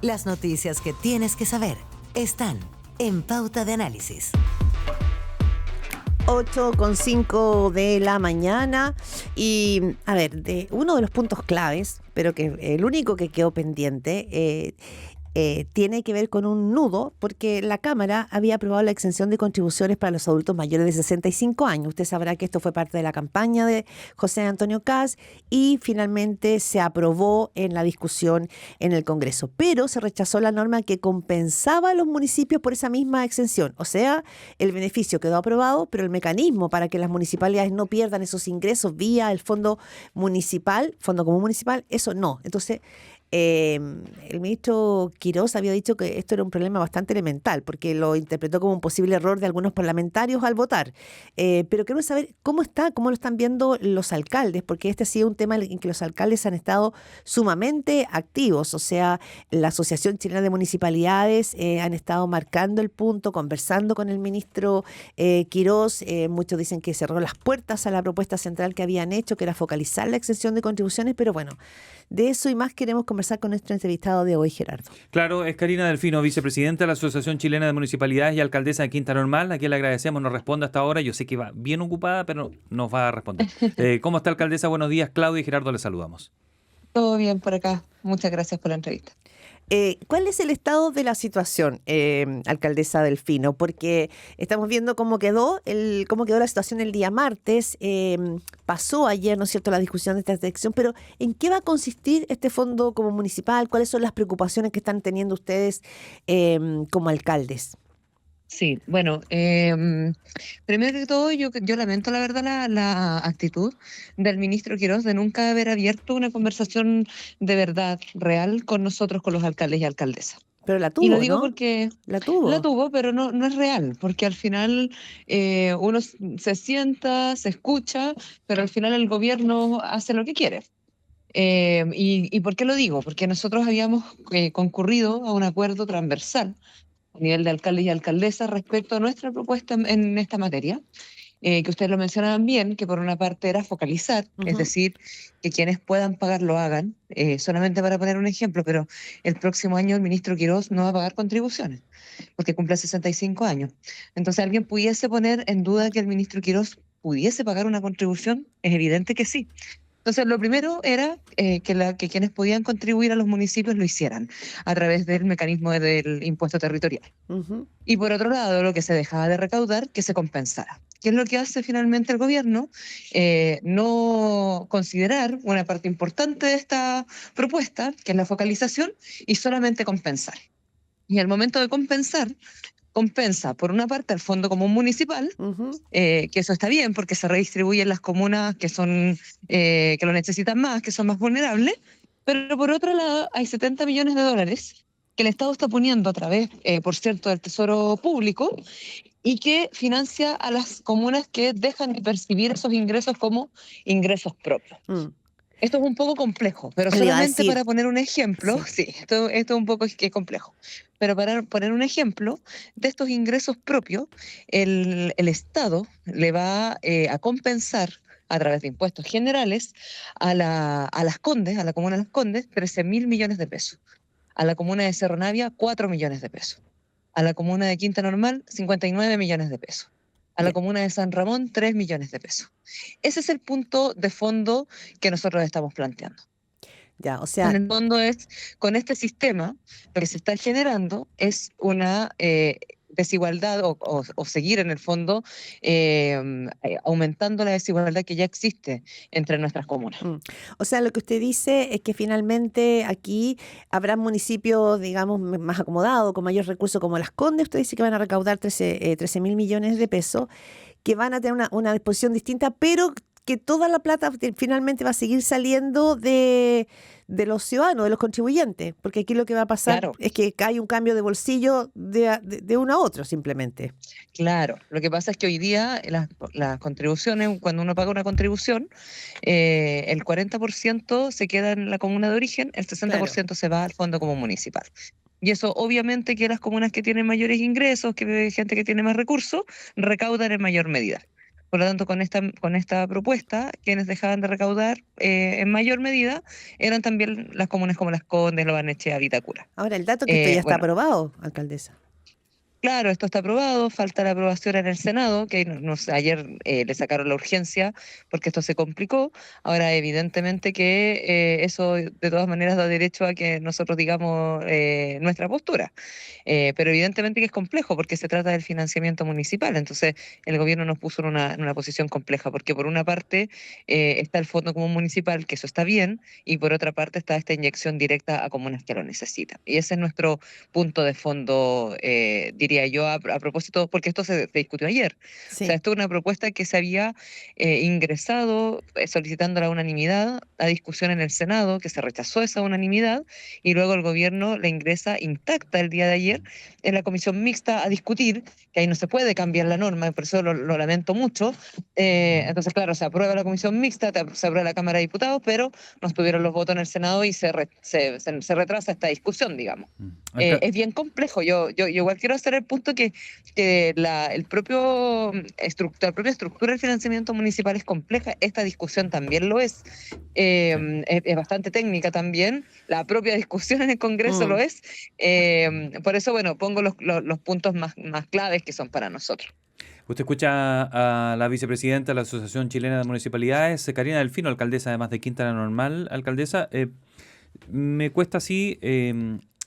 Las noticias que tienes que saber están en Pauta de Análisis. 8:05 de la mañana y, a ver, uno de los puntos claves, pero que el único que quedó pendiente, tiene que ver con un nudo, porque la Cámara había aprobado la exención de contribuciones para los adultos mayores de 65 años. Usted sabrá que esto fue parte de la campaña de José Antonio Kast y finalmente se aprobó en la discusión en el Congreso. Pero se rechazó la norma que compensaba a los municipios por esa misma exención. O sea, el beneficio quedó aprobado, pero el mecanismo para que las municipalidades no pierdan esos ingresos vía el fondo municipal, fondo común municipal, eso no. Entonces, el ministro Quirós había dicho que esto era un problema bastante elemental porque lo interpretó como un posible error de algunos parlamentarios al votar, pero queremos saber cómo lo están viendo los alcaldes, porque este ha sido un tema en que los alcaldes han estado sumamente activos. O sea, la Asociación Chilena de Municipalidades han estado marcando el punto, conversando con el ministro Quirós. Muchos dicen que cerró las puertas a la propuesta central que habían hecho, que era focalizar la exención de contribuciones, pero bueno, de eso y más queremos conversar con nuestro entrevistado de hoy, Gerardo. Claro, es Karina Delfino, vicepresidenta de la Asociación Chilena de Municipalidades y alcaldesa de Quinta Normal, a quien le agradecemos, nos responde hasta ahora. Yo sé que va bien ocupada, pero nos va a responder. ¿Cómo está, alcaldesa? Buenos días, Claudia y Gerardo, le saludamos. Todo bien por acá. Muchas gracias por la entrevista. ¿Cuál es el estado de la situación, alcaldesa Delfino? Porque estamos viendo cómo quedó la situación el día martes. Pasó ayer, ¿no es cierto?, la discusión de esta excepción, pero ¿en qué va a consistir este fondo como municipal? ¿Cuáles son las preocupaciones que están teniendo ustedes como alcaldes? Sí, bueno, primero que todo, yo lamento la verdad la actitud del ministro Quirós de nunca haber abierto una conversación de verdad real con nosotros, con los alcaldes y alcaldesas. Pero la tuvo, Y lo digo ¿no? porque La tuvo. la tuvo, pero no es real, porque al final uno se sienta, se escucha, pero al final el gobierno hace lo que quiere. ¿Y por qué lo digo? Porque nosotros habíamos concurrido a un acuerdo transversal a nivel de alcaldes y alcaldesas respecto a nuestra propuesta en esta materia, que ustedes lo mencionaban bien, que por una parte era focalizar, es decir, que quienes puedan pagar lo hagan, solamente para poner un ejemplo, pero el próximo año el ministro Quirós no va a pagar contribuciones, porque cumple 65 años. Entonces, ¿alguien pudiese poner en duda que el ministro Quirós pudiese pagar una contribución? Es evidente que sí. Entonces, lo primero era que quienes podían contribuir a los municipios lo hicieran a través del mecanismo del impuesto territorial. Y por otro lado, lo que se dejaba de recaudar, que se compensara. ¿Qué es lo que hace finalmente el gobierno? No considerar una parte importante de esta propuesta, que es la focalización, y solamente compensar. Y al momento de compensar, compensa por una parte al Fondo Común Municipal, que eso está bien porque se redistribuyen las comunas que lo necesitan más, que son más vulnerables, pero por otro lado hay 70 millones de dólares que el Estado está poniendo a través, por cierto, del Tesoro Público y que financia a las comunas que dejan de percibir esos ingresos como ingresos propios. Esto es un poco complejo, pero solamente para poner un ejemplo, sí, esto es un poco complejo, pero para poner un ejemplo de estos ingresos propios, el Estado le va a compensar a través de impuestos generales a Las Condes, a la comuna de Las Condes, 13.000 millones de pesos, a la comuna de Cerro Navia, 4 millones de pesos, a la comuna de Quinta Normal, 59 millones de pesos, a la comuna de San Ramón, 3 millones de pesos. Ese es el punto de fondo que nosotros estamos planteando. Ya, o sea, en el fondo con este sistema, lo que se está generando es una desigualdad o seguir en el fondo aumentando la desigualdad que ya existe entre nuestras comunas. O sea, lo que usted dice es que finalmente aquí habrá municipios, digamos, más acomodados, con mayor recursos como Las Condes. Usted dice que van a recaudar 13.000 millones de pesos, que van a tener una disposición distinta, pero que toda la plata finalmente va a seguir saliendo de los ciudadanos, de los contribuyentes, porque aquí lo que va a pasar es que hay un cambio de bolsillo de uno a otro simplemente. Claro, lo que pasa es que hoy día las contribuciones, cuando uno paga una contribución, el 40% se queda en la comuna de origen, el 60% se va al Fondo Común Municipal. Y eso obviamente que las comunas que tienen mayores ingresos, que gente que tiene más recursos, recaudan en mayor medida. Por lo tanto, con esta propuesta, quienes dejaban de recaudar en mayor medida eran también las comunas como Las Condes, Lo Barnechea, Vitacura. Ahora, el dato es que esto ya está Bueno, aprobado, alcaldesa. claro, esto está aprobado, falta la aprobación en el Senado, que ayer le sacaron la urgencia porque esto se complicó. Ahora, evidentemente que eso de todas maneras da derecho a que nosotros digamos nuestra postura. Pero evidentemente que es complejo porque se trata del financiamiento municipal. Entonces, el gobierno nos puso en una posición compleja porque por una parte está el Fondo Común Municipal, que eso está bien, y por otra parte está esta inyección directa a comunas que lo necesitan. Y ese es nuestro punto de fondo, diría yo, a propósito, porque esto se discutió ayer. O sea, Sí. esto es una propuesta que se había ingresado solicitando la unanimidad a discusión en el Senado, que se rechazó esa unanimidad, y luego el gobierno la ingresa intacta el día de ayer en la comisión mixta a discutir, que ahí no se puede cambiar la norma, por eso lo lamento mucho. Entonces, claro, se aprueba la comisión mixta, se aprueba la Cámara de Diputados, pero no estuvieron los votos en el Senado y se retrasa esta discusión, digamos. Es bien complejo. Yo igual quiero hacer el punto que la propia estructura del financiamiento municipal es compleja. Esta discusión también lo es. Sí. Es bastante técnica también. La propia discusión en el Congreso lo Mm. es. Por eso, bueno, pongo los puntos más claves que son para nosotros. Usted escucha a la vicepresidenta de la Asociación Chilena de Municipalidades, Karina Delfino, alcaldesa además de Quintana Normal. Alcaldesa, me cuesta así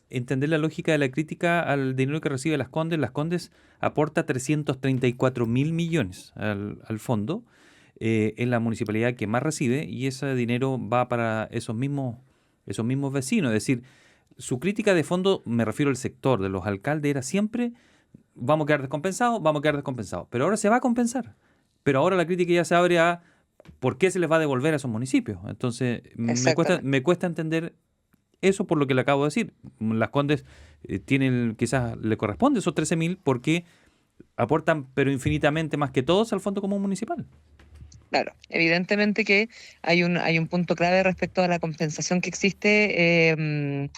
entender la lógica de la crítica al dinero que recibe Las Condes. Las Condes aporta 334 mil millones al fondo, en la municipalidad que más recibe, y ese dinero va para esos mismos vecinos. Es decir, su crítica de fondo, me refiero al sector de los alcaldes, era siempre: vamos a quedar descompensados, vamos a quedar descompensados. Pero ahora se va a compensar. Pero ahora la crítica ya se abre a por qué se les va a devolver a esos municipios. Entonces, Exactamente. me cuesta entender eso por lo que le acabo de decir. Las Condes quizás le corresponde esos 13.000 porque aportan, pero infinitamente más que todos, al Fondo Común Municipal. Claro, evidentemente que hay un punto clave respecto a la compensación que existe,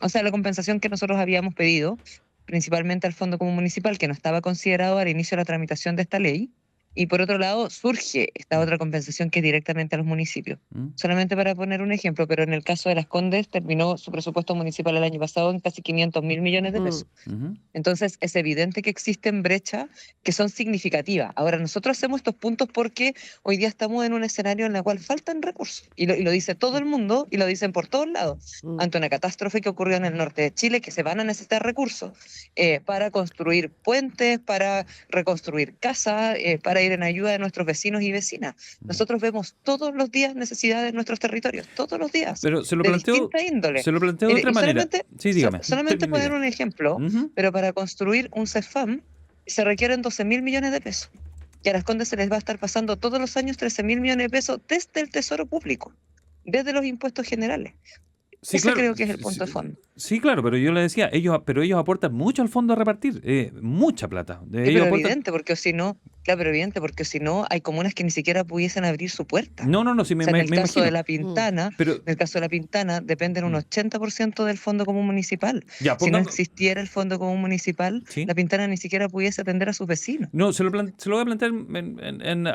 o sea, la compensación que nosotros habíamos pedido, principalmente al Fondo Común Municipal, que no estaba considerado al inicio de la tramitación de esta ley, y por otro lado surge esta Mm. otra compensación que es directamente a los municipios. ¿Mm? Solamente para poner un ejemplo, pero en el caso de Las Condes terminó su presupuesto municipal el año pasado en casi 500.000 millones de Mm. pesos. Ujú. Entonces, es evidente que existen brechas que son significativas. Ahora, nosotros hacemos estos puntos porque hoy día estamos en un escenario en el cual faltan recursos. Y lo dice todo el mundo y lo dicen por todos lados. Mm. Ante una catástrofe que ocurrió en el norte de Chile, que se van a necesitar recursos para construir puentes, para reconstruir casas, para ir en ayuda de nuestros vecinos y vecinas. Nosotros vemos todos los días necesidades en nuestros territorios, todos los días, Pero de distinta índole. se lo planteo de otra Y manera. Sí, dígame. solamente Termine la poner idea. un ejemplo, Ujú. pero para construir un CEFAM se requieren 12.000 millones de pesos. Y a las Condes se les va a estar pasando todos los años 13.000 millones de pesos desde el Tesoro Público, desde los impuestos generales. Sí, Ese claro. creo que es el punto de fondo. Sí, claro, pero yo le decía, ellos aportan mucho al fondo a repartir, mucha plata. Sí, Ellos pero aportan. evidente, porque si no, claro, pero evidente, porque si no, hay comunas que ni siquiera pudiesen abrir su puerta. No, sí, O sea, en el me caso de imagino. La Pintana, Pero, en el caso de La Pintana, dependen un mm, 80% del Fondo Común Municipal. ya, Si no pongamos. existiera el Fondo Común Municipal, Sí. La Pintana ni siquiera pudiese atender a sus vecinos. No, se lo voy a plantear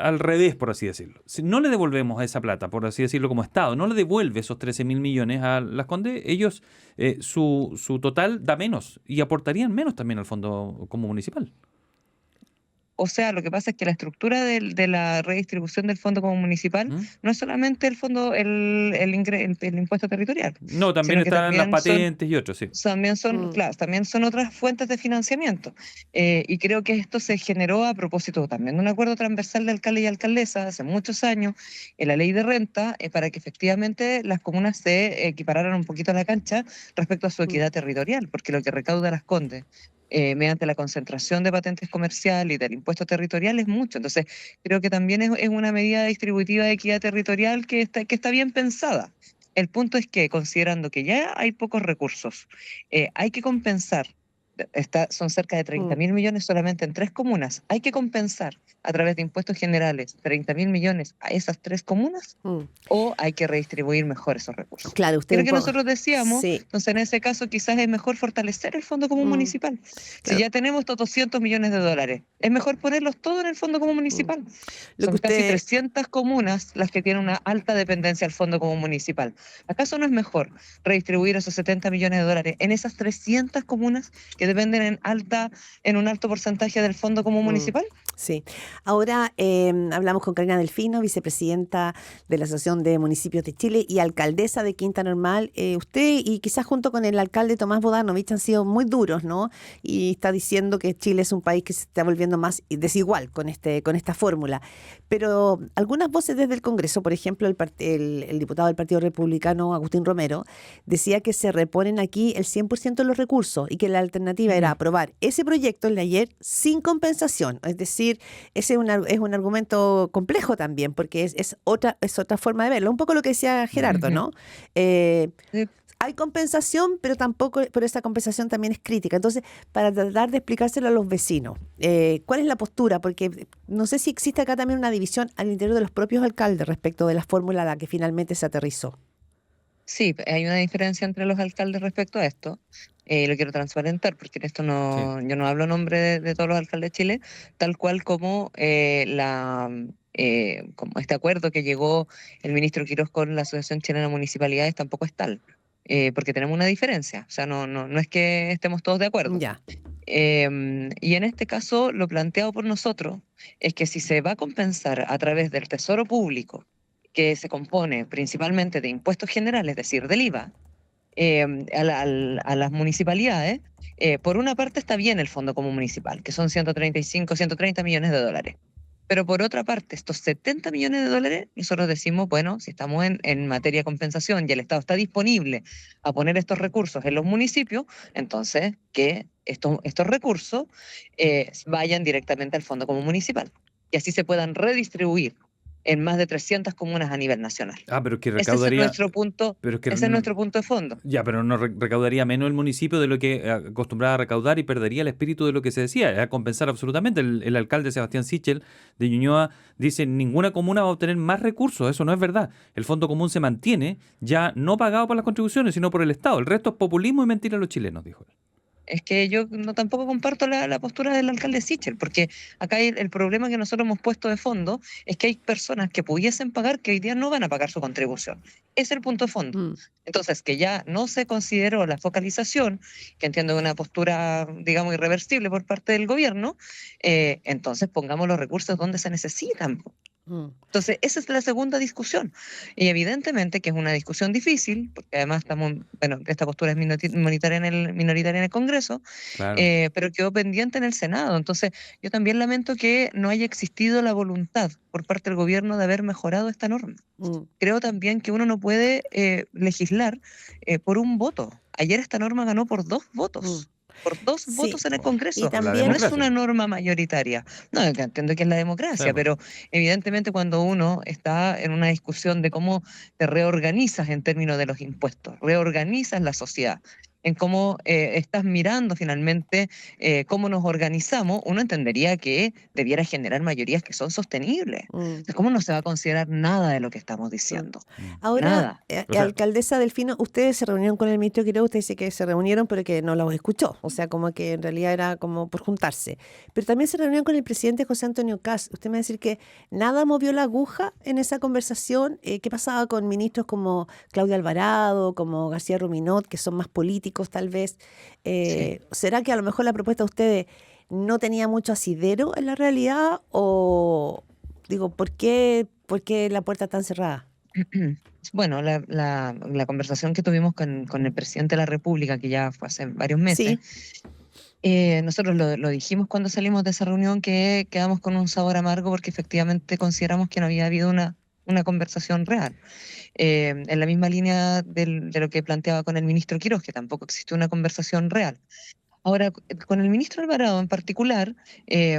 al revés, por así decirlo. Si no le devolvemos esa plata, por así decirlo, como Estado, no le devuelve esos 13.000 millones a Las Condes, ellos, su total da menos y aportarían menos también al Fondo Común Municipal. O sea, lo que pasa es que la estructura de la redistribución del Fondo Común Municipal ¿Mm? no es solamente el fondo, el impuesto territorial, No, también sino que están las también patentes y otros, sí. Mm. claro, también son otras fuentes de financiamiento. Y creo que esto se generó a propósito también de un acuerdo transversal de alcalde y alcaldesa hace muchos años en la ley de renta, para que efectivamente las comunas se equipararan un poquito a la cancha respecto a su Mm. equidad territorial, porque lo que recauda Las Condes mediante la concentración de patentes comerciales y del impuesto territorial es mucho. Entonces, creo que también es una medida distributiva de equidad territorial que está bien pensada. El punto es que, considerando que ya hay pocos recursos, hay que compensar son cerca de 30.000 millones solamente en 3 comunas. Hay que compensar a través de impuestos generales 30.000 millones a esas 3 comunas Mm. o hay que redistribuir mejor esos recursos. Claro, usted Creo un que poco. nosotros decíamos, Sí, entonces en ese caso quizás es mejor fortalecer el Fondo Común Municipal. Si claro. ya tenemos estos 200 millones de dólares, es mejor ponerlos todos en el Fondo Común Municipal. Lo que Son casi usted. 300 comunas las que tienen una alta dependencia al Fondo Común Municipal. ¿Acaso no es mejor redistribuir esos 70 millones de dólares en esas 300 comunas que dependen en un alto porcentaje del Fondo Común Municipal? Sí. Ahora hablamos con Karina Delfino, vicepresidenta de la Asociación de Municipios de Chile y alcaldesa de Quinta Normal. Usted y quizás junto con el alcalde Tomás Bodanovich han sido muy duros, ¿no? Y está diciendo que Chile es un país que se está volviendo más desigual con esta fórmula. Pero algunas voces desde el Congreso, por ejemplo, el diputado del Partido Republicano, Agustín Romero, decía que se reponen aquí el 100% de los recursos y que la alternativa era aprobar ese proyecto el de ayer sin compensación. Es decir, ese es un argumento complejo también, porque es otra forma de verlo. Un poco lo que decía Gerardo, ¿no? Sí. Hay compensación, pero esa compensación también es crítica. Entonces, para tratar de explicárselo a los vecinos, ¿cuál es la postura? Porque no sé si existe acá también una división al interior de los propios alcaldes respecto de la fórmula a la que finalmente se aterrizó. Sí, hay una diferencia entre los alcaldes respecto a esto. Lo quiero transparentar porque en esto Sí. yo no hablo en nombre de todos los alcaldes de Chile, tal cual como como este acuerdo que llegó el ministro Quirós con la Asociación Chilena de Municipalidades tampoco es tal, porque tenemos una diferencia. O sea, no es que estemos todos de acuerdo. Ya. Y en este caso, lo planteado por nosotros es que si se va a compensar a través del Tesoro Público, que se compone principalmente de impuestos generales, es decir, del IVA, a las municipalidades, por una parte está bien el Fondo Común Municipal, que son 135, 130 millones de dólares. Pero por otra parte, estos 70 millones de dólares, nosotros decimos, bueno, si estamos en materia de compensación y el Estado está disponible a poner estos recursos en los municipios, entonces que estos recursos vayan directamente al Fondo Común Municipal y así se puedan redistribuir en más de 300 comunas a nivel nacional. Pero es que Ese es recaudaría, nuestro punto, pero es que ese es nuestro punto de fondo. ya, pero no recaudaría menos el municipio de lo que acostumbraba a recaudar y perdería el espíritu de lo que se decía, a compensar absolutamente. El alcalde Sebastián Sichel de Ñuñoa dice, ninguna comuna va a obtener más recursos, eso no es verdad. El fondo común se mantiene, ya no pagado por las contribuciones, sino por el Estado. El resto es populismo y mentira a los chilenos, dijo él. Es que yo tampoco comparto la postura del alcalde Sichel, porque acá el problema que nosotros hemos puesto de fondo es que hay personas que pudiesen pagar que hoy día no van a pagar su contribución. Ese es el punto de fondo. Entonces, que ya no se consideró la focalización, que entiendo que es una postura, digamos, irreversible por parte del gobierno, entonces pongamos los recursos donde se necesitan. Entonces, esa es la segunda discusión. Y evidentemente que es una discusión difícil, porque además esta postura es minoritaria en el Congreso, Claro. pero quedó pendiente en el Senado. Entonces, yo también lamento que no haya existido la voluntad por parte del gobierno de haber mejorado esta norma. Creo también que uno no puede legislar por un voto. Ayer esta norma ganó por 2 votos. Por 2 Sí. votos en el Congreso. Y también- La No es democracia. una norma mayoritaria. No, yo entiendo que es la democracia, Sí, pero evidentemente cuando uno está en una discusión de cómo te reorganizas en términos de los impuestos, reorganizas la sociedad, en cómo estás mirando finalmente cómo nos organizamos, uno entendería que debiera generar mayorías que son sostenibles. Entonces, ¿cómo no se va a considerar nada de lo que estamos diciendo? Ahora, Nada. O sea- alcaldesa Delfino, ustedes se reunieron con el ministro Quiroga, usted dice que se reunieron pero que no los escuchó, o sea, como que en realidad era como por juntarse. Pero también se reunieron con el presidente José Antonio Kast. Usted me va a decir que nada movió la aguja en esa conversación. ¿Qué pasaba con ministros como Claudia Alvarado, como García Ruminot, que son más políticos tal vez? Sí. ¿Será que a lo mejor la propuesta de ustedes no tenía mucho asidero en la realidad? O digo, ¿por qué la puerta tan cerrada? Bueno, la conversación que tuvimos con el presidente de la República, que ya fue hace varios meses, nosotros lo dijimos cuando salimos de esa reunión, que quedamos con un sabor amargo porque efectivamente consideramos que no había habido una conversación real. En la misma línea de lo que planteaba con el ministro Quiroz, que tampoco existió una conversación real. Ahora, con el ministro Alvarado en particular,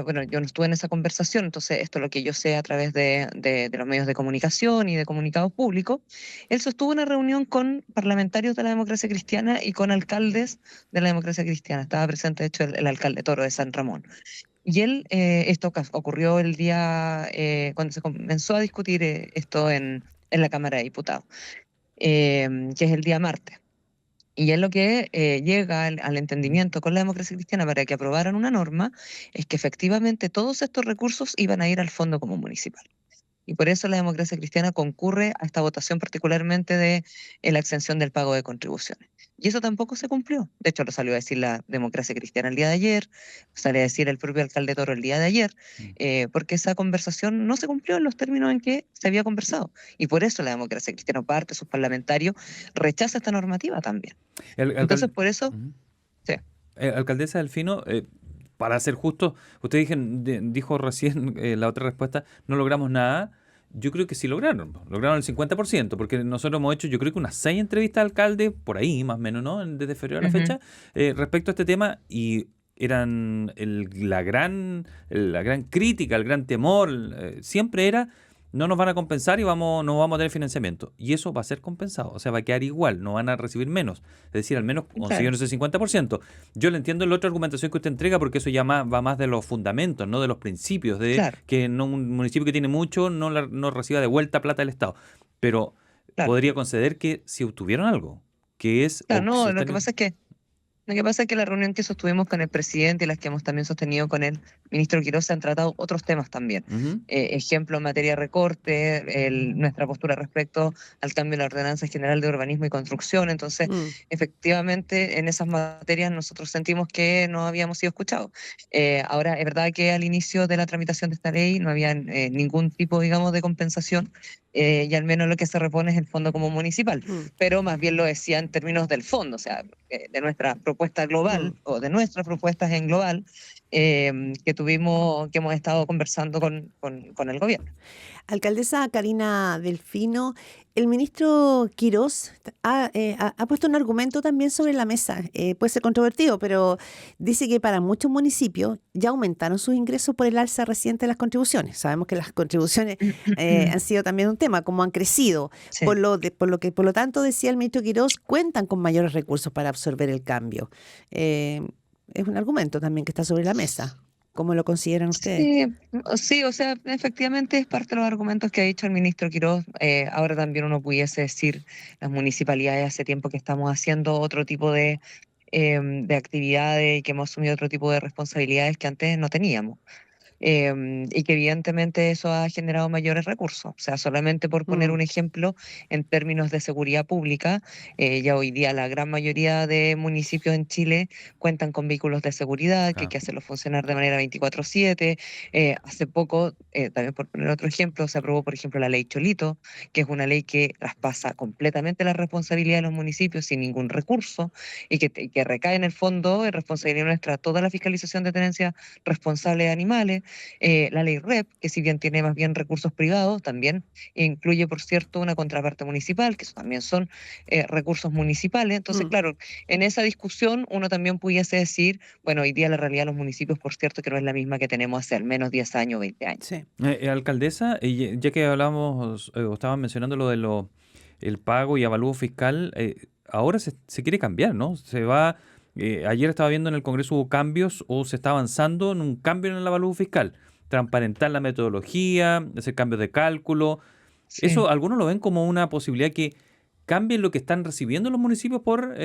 bueno, yo no estuve en esa conversación, entonces esto es lo que yo sé a través de los medios de comunicación y de comunicados públicos. Él sostuvo una reunión con parlamentarios de la democracia cristiana y con alcaldes de la democracia cristiana. Estaba presente, de hecho, el alcalde Toro de San Ramón. Y él, ocurrió el día cuando se comenzó a discutir esto en la Cámara de Diputados, que es el día martes. Y él lo que llega al entendimiento con la democracia cristiana para que aprobaran una norma es que efectivamente todos estos recursos iban a ir al Fondo Común Municipal. Y por eso la democracia cristiana concurre a esta votación particularmente de la exención del pago de contribuciones. Y eso tampoco se cumplió. De hecho, lo salió a decir la democracia cristiana el día de ayer, lo salió a decir el propio alcalde Toro el día de ayer, porque esa conversación no se cumplió en los términos en que se había conversado. Y por eso la democracia cristiana, parte de sus parlamentarios, rechaza esta normativa también. Entonces, por eso, Ujú. sí. Alcaldesa Delfino, para ser justo, usted dijo recién la otra respuesta, no logramos nada. Yo creo que sí lograron el 50%, porque nosotros hemos hecho, yo creo que unas 6 entrevistas al alcalde, por ahí más o menos, ¿no? Desde febrero a la fecha, respecto a este tema, y eran la gran crítica, el gran temor, siempre era, no nos van a compensar y no vamos a tener financiamiento. Y eso va a ser compensado, o sea, va a quedar igual, no van a recibir menos. Es decir, al menos consiguieron ese 50%. Yo le entiendo la otra argumentación que usted entrega, porque eso ya va más de los fundamentos, no de los principios, de Claro, que un municipio que tiene mucho no reciba de vuelta plata del Estado. Pero claro. podría conceder que si obtuvieron algo, que es... Claro, o si no, lo que están... pasa es que la reunión que sostuvimos con el presidente y las que hemos también sostenido con el ministro Quiroz se han tratado otros temas también. Ujú. Ejemplo, en materia de recorte, nuestra postura respecto al cambio de la Ordenanza General de Urbanismo y Construcción. Entonces, efectivamente, en esas materias nosotros sentimos que no habíamos sido escuchados. Ahora, es verdad que al inicio de la tramitación de esta ley no había ningún tipo, digamos, de compensación. Y al menos lo que se repone es el fondo común municipal, pero más bien lo decía en términos del fondo, o sea, de nuestra propuesta global o de nuestras propuestas en global que hemos estado conversando con el gobierno. Alcaldesa Karina Delfino, el ministro Quirós ha puesto un argumento también sobre la mesa. Puede ser controvertido, pero dice que para muchos municipios ya aumentaron sus ingresos por el alza reciente de las contribuciones. Sabemos que las contribuciones han sido también un tema, como han crecido. Sí. Por lo tanto, decía el ministro Quirós, cuentan con mayores recursos para absorber el cambio. Es un argumento también que está sobre la mesa. ¿Cómo lo consideran ustedes? Sí, o sea, efectivamente es parte de los argumentos que ha dicho el ministro Quiroz. Ahora también uno pudiese decir, las municipalidades hace tiempo que estamos haciendo otro tipo de actividades y que hemos asumido otro tipo de responsabilidades que antes no teníamos. Y que evidentemente eso ha generado mayores recursos. O sea, solamente por poner un ejemplo, en términos de seguridad pública, ya hoy día la gran mayoría de municipios en Chile cuentan con vehículos de seguridad que hay Ah. que hacerlos funcionar de manera 24/7. Hace poco, también por poner otro ejemplo, se aprobó, por ejemplo, la ley Cholito, que es una ley que traspasa completamente la responsabilidad de los municipios sin ningún recurso y que recae en el fondo en responsabilidad nuestra toda la fiscalización de tenencia responsable de animales. La ley REP, que si bien tiene más bien recursos privados, también incluye, por cierto, una contraparte municipal, que eso también son recursos municipales. Entonces, claro, en esa discusión uno también pudiese decir, bueno, hoy día la realidad de los municipios, por cierto, que no es la misma que tenemos hace al menos 10 años, 20 años. Sí. Alcaldesa, ya que hablábamos, o estaban mencionando lo de el pago y avalúo fiscal, ahora se quiere cambiar, ¿no? Ayer estaba viendo en el Congreso hubo cambios o se está avanzando en un cambio en el avalúo fiscal, transparentar la metodología, hacer cambios de cálculo. Sí. Eso algunos lo ven como una posibilidad que cambien lo que están recibiendo los municipios por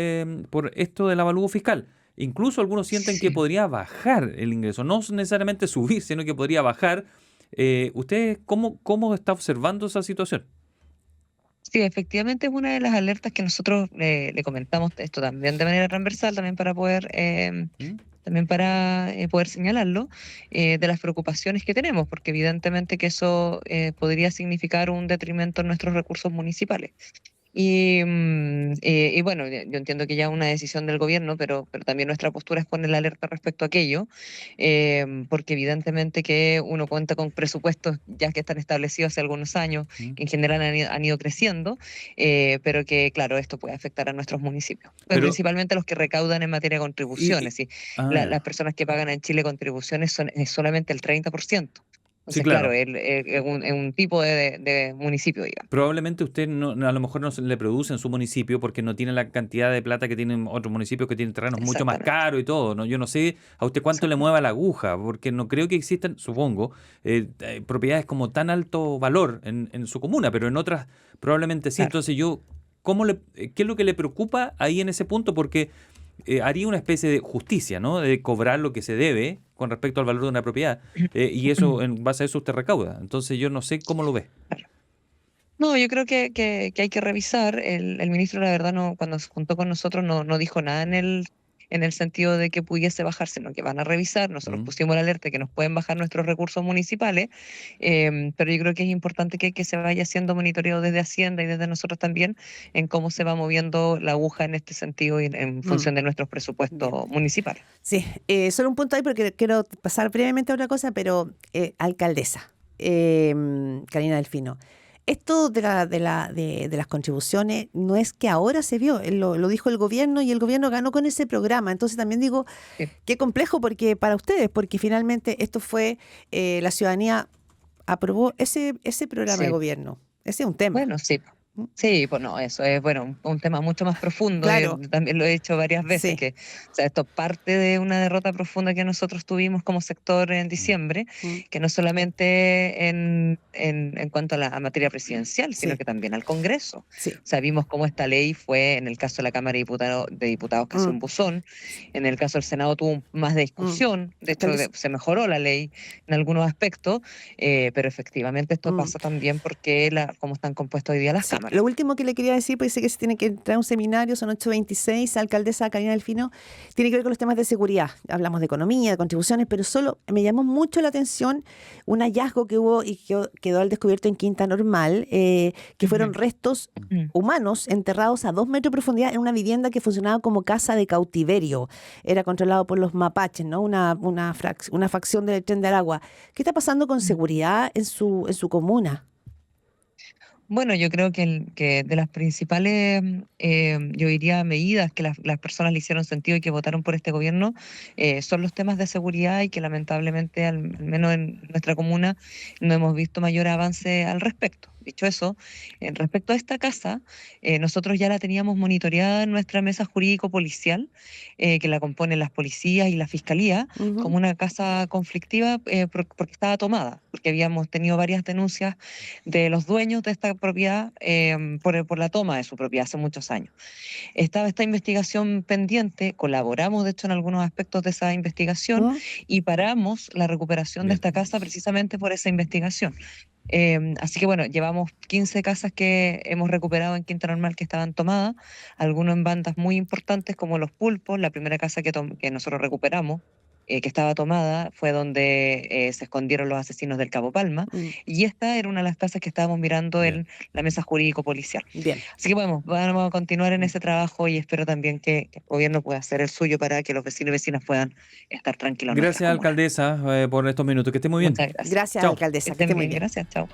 esto del avalúo fiscal. Incluso algunos sienten que podría bajar el ingreso, no necesariamente subir, sino que podría bajar. ¿Usted cómo está observando esa situación? Sí, efectivamente es una de las alertas que nosotros le comentamos esto también de manera transversal, también para poder poder señalarlo, de las preocupaciones que tenemos, porque evidentemente que eso podría significar un detrimento en nuestros recursos municipales. Y bueno, yo entiendo que ya es una decisión del gobierno, pero también nuestra postura es poner la alerta respecto a aquello, porque evidentemente que uno cuenta con presupuestos ya que están establecidos hace algunos años, ¿Mm? que en general han ido creciendo, pero que claro, esto puede afectar a nuestros municipios, pero Pero, principalmente a los que recaudan en materia de y- y- contribuciones. Y las ya. personas que pagan en Chile contribuciones es solamente el 30%. Sí, Entonces, claro, claro. es un tipo de municipio, digamos. Probablemente usted a lo mejor no se le produce en su municipio porque no tiene la cantidad de plata que tienen otros municipios que tienen terrenos mucho más Exactamente. caros y todo, ¿no? Yo no sé a usted cuánto le mueva la aguja, porque no creo que existan, supongo, propiedades como tan alto valor en su comuna, pero en otras probablemente sí. Claro. Entonces yo, ¿qué es lo que le preocupa ahí en ese punto? Porque haría una especie de justicia, ¿no? De cobrar lo que se debe con respecto al valor de una propiedad, y eso, en base a eso usted recauda. Entonces yo no sé cómo lo ve. No, yo creo que hay que revisar. El ministro, la verdad, no, cuando se juntó con nosotros no dijo nada en el sentido de que pudiese bajar, sino que van a revisar. Nosotros ¿Mm? pusimos la alerta que nos pueden bajar nuestros recursos municipales, pero yo creo que es importante que se vaya haciendo monitoreo desde Hacienda y desde nosotros también en cómo se va moviendo la aguja en este sentido y en Mm, función de nuestros bien. presupuestos municipales. Sí, solo un punto ahí porque quiero pasar brevemente a otra cosa, pero alcaldesa, Karina Delfino. Esto de las contribuciones no es que ahora se vio, lo dijo el gobierno y el gobierno ganó con ese programa. Entonces también digo, Sí. qué complejo porque para ustedes, porque finalmente esto fue, la ciudadanía aprobó ese programa de Sí. gobierno. Ese es un tema. Bueno, sí. ¿Mm? Sí, pues no, eso es, bueno, un tema mucho más profundo. Claro, También lo he dicho varias veces, sí. que, o sea, esto parte de una derrota profunda que nosotros tuvimos como sector en Mm. diciembre, Mm, que no solamente en cuanto a la materia presidencial, sino sí, que también al Congreso. O sí. sea, vimos cómo esta ley fue, en el caso de la Cámara de Diputados, casi Mm, un buzón. En el caso del Senado tuvo más de mm. discusión. De hecho, Alcaldesa. se mejoró la ley en algunos aspectos, pero efectivamente esto Mm. pasa también porque cómo están compuestas hoy día las Sí, cámaras. lo último que le quería decir, pues sé que se tiene que entrar a un seminario, son 8:26, alcaldesa Karina Delfino, tiene que ver con los temas de seguridad. Hablamos de economía, de contribuciones, pero solo me llamó mucho la atención un hallazgo que hubo y quedó al descubierto en Quinta Normal, que fueron Ujú. restos Mm. humanos enterrados a 2 metros de profundidad en una vivienda que funcionaba como casa de cautiverio. Era controlado por los mapaches, ¿no? Una facción del Tren de Aragua. ¿Qué está pasando con Mm. seguridad en su comuna? Bueno, yo creo que de las principales, yo diría, medidas que las personas le hicieron sentido y que votaron por este gobierno son los temas de seguridad y que lamentablemente, al menos en nuestra comuna, no hemos visto mayor avance al respecto. Dicho eso, respecto a esta casa, nosotros ya la teníamos monitoreada en nuestra mesa jurídico-policial, que la componen las policías y la fiscalía, como Ujú. una casa conflictiva porque estaba tomada, porque habíamos tenido varias denuncias de los dueños de esta propiedad por la toma de su propiedad hace muchos años. Estaba esta investigación pendiente, colaboramos de hecho en algunos aspectos de esa investigación ¿Mm? y paramos la recuperación de Bien. esta casa precisamente por esa investigación. Así que bueno, llevamos 15 casas que hemos recuperado en Quinta Normal que estaban tomadas, algunos en bandas muy importantes como Los Pulpos, la primera casa que nosotros recuperamos, que estaba tomada, fue donde se escondieron los asesinos del Cabo Palma, Mm, y esta era una de las casas que estábamos mirando Bien. en la mesa jurídico-policial. bien. Así que bueno, vamos a continuar en Mm. ese trabajo y espero también que el gobierno pueda hacer el suyo para que los vecinos y vecinas puedan estar tranquilos en nuestras Gracias, comunas. alcaldesa, por estos minutos. Que esté muy bien. Muchas gracias. Gracias, Chao. Que alcaldesa, que estén esté muy bien, bien. gracias, chao.